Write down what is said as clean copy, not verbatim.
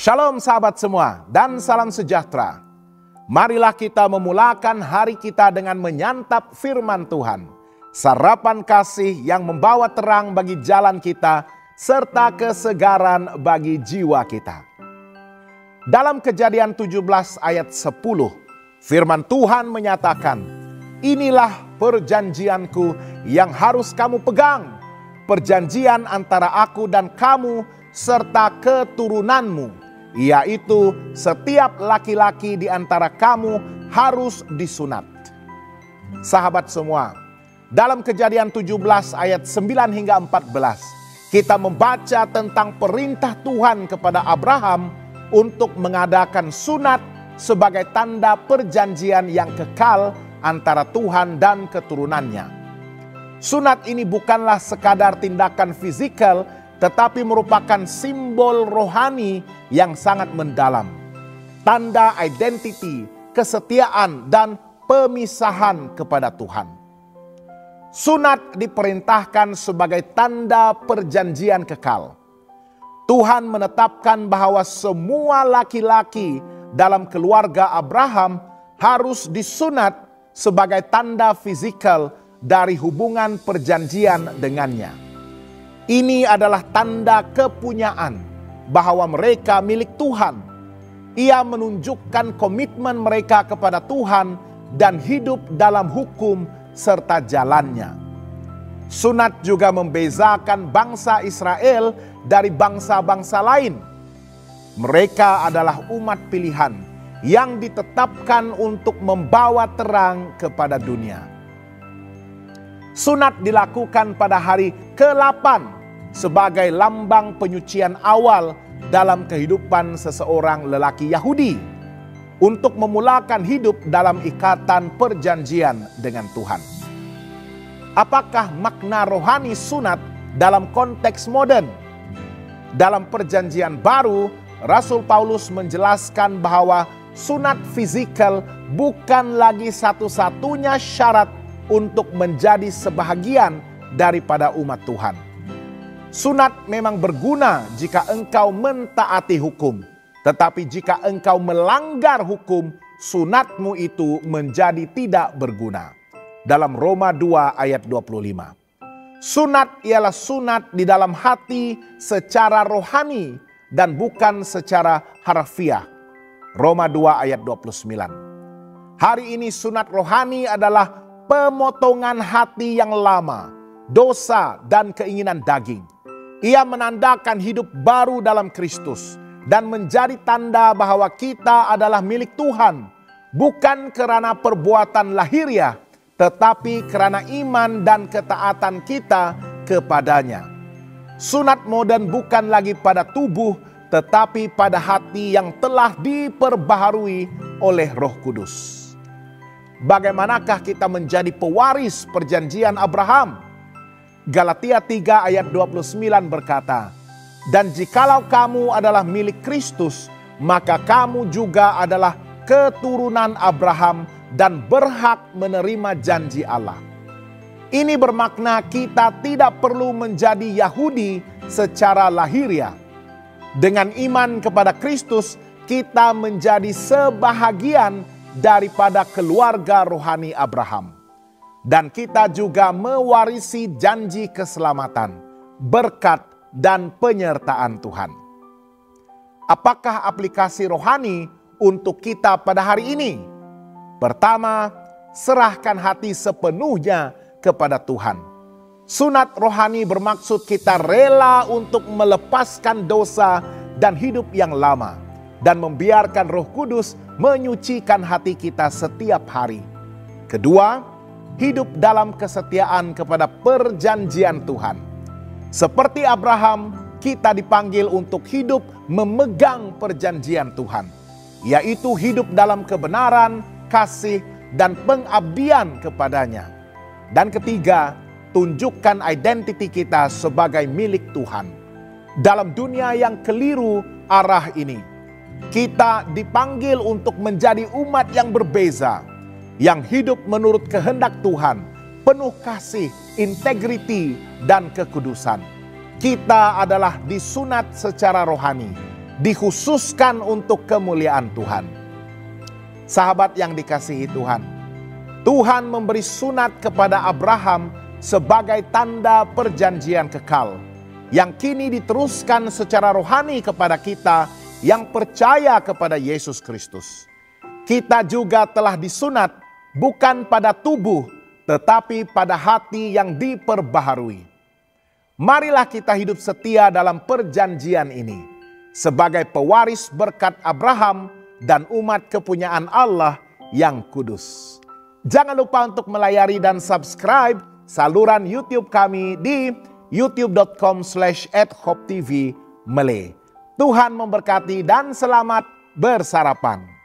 Shalom sahabat semua dan salam sejahtera. Marilah kita memulakan hari kita dengan menyantap firman Tuhan. Sarapan kasih yang membawa terang bagi jalan kita serta kesegaran bagi jiwa kita. Dalam Kejadian 17 ayat 10, firman Tuhan menyatakan, "Inilah perjanjianku yang harus kamu pegang, perjanjian antara aku dan kamu serta keturunanmu, yaitu setiap laki-laki di antara kamu harus disunat." Sahabat semua, dalam Kejadian 17 ayat 9 hingga 14, kita membaca tentang perintah Tuhan kepada Abraham untuk mengadakan sunat sebagai tanda perjanjian yang kekal antara Tuhan dan keturunannya. Sunat ini bukanlah sekadar tindakan fisikal, tetapi merupakan simbol rohani yang sangat mendalam. Tanda identiti, kesetiaan, dan pemisahan kepada Tuhan. Sunat diperintahkan sebagai tanda perjanjian kekal. Tuhan menetapkan bahwa semua laki-laki dalam keluarga Abraham harus disunat sebagai tanda fisikal dari hubungan perjanjian dengannya. Ini adalah tanda kepunyaan bahwa mereka milik Tuhan. Ia menunjukkan komitmen mereka kepada Tuhan dan hidup dalam hukum serta jalannya. Sunat juga membezakan bangsa Israel dari bangsa-bangsa lain. Mereka adalah umat pilihan yang ditetapkan untuk membawa terang kepada dunia. Sunat dilakukan pada hari ke-8 sebagai lambang penyucian awal dalam kehidupan seseorang lelaki Yahudi untuk memulakan hidup dalam ikatan perjanjian dengan Tuhan. Apakah makna rohani sunat dalam konteks modern? Dalam perjanjian baru, Rasul Paulus menjelaskan bahwa sunat fisikal bukan lagi satu-satunya syarat untuk menjadi sebahagian daripada umat Tuhan. Sunat memang berguna jika engkau mentaati hukum. Tetapi jika engkau melanggar hukum, sunatmu itu menjadi tidak berguna. Dalam Roma 2 ayat 25. Sunat ialah sunat di dalam hati secara rohani dan bukan secara harfiah. Roma 2 ayat 29. Hari ini sunat rohani adalah pemotongan hati yang lama, dosa dan keinginan daging. Ia menandakan hidup baru dalam Kristus dan menjadi tanda bahwa kita adalah milik Tuhan, bukan karena perbuatan lahiriah, tetapi karena iman dan ketaatan kita kepadanya. Sunat modern bukan lagi pada tubuh, tetapi pada hati yang telah diperbaharui oleh Roh Kudus. Bagaimanakah kita menjadi pewaris perjanjian Abraham? Galatia 3 ayat 29 berkata, "Dan jikalau kamu adalah milik Kristus, maka kamu juga adalah keturunan Abraham dan berhak menerima janji Allah." Ini bermakna kita tidak perlu menjadi Yahudi secara lahiriah. Dengan iman kepada Kristus, kita menjadi sebahagian daripada keluarga rohani Abraham. Dan kita juga mewarisi janji keselamatan, berkat, dan penyertaan Tuhan. Apakah aplikasi rohani untuk kita pada hari ini? Pertama, serahkan hati sepenuhnya kepada Tuhan. Sunat rohani bermaksud kita rela untuk melepaskan dosa dan hidup yang lama, dan membiarkan Roh Kudus menyucikan hati kita setiap hari. Kedua, hidup dalam kesetiaan kepada perjanjian Tuhan. Seperti Abraham, kita dipanggil untuk hidup memegang perjanjian Tuhan, yaitu hidup dalam kebenaran, kasih, dan pengabdian kepadanya. Dan ketiga, tunjukkan identiti kita sebagai milik Tuhan. Dalam dunia yang keliru arah ini, kita dipanggil untuk menjadi umat yang berbeza, yang hidup menurut kehendak Tuhan, penuh kasih, integriti, dan kekudusan. Kita adalah disunat secara rohani, dikhususkan untuk kemuliaan Tuhan. Sahabat yang dikasihi Tuhan, Tuhan memberi sunat kepada Abraham sebagai tanda perjanjian kekal, yang kini diteruskan secara rohani kepada kita yang percaya kepada Yesus Kristus. Kita juga telah disunat bukan pada tubuh, tetapi pada hati yang diperbaharui. Marilah kita hidup setia dalam perjanjian ini, sebagai pewaris berkat Abraham dan umat kepunyaan Allah yang kudus. Jangan lupa untuk melayari dan subscribe saluran YouTube kami di youtube.com/@hopetv Malay. Tuhan memberkati dan selamat bersarapan.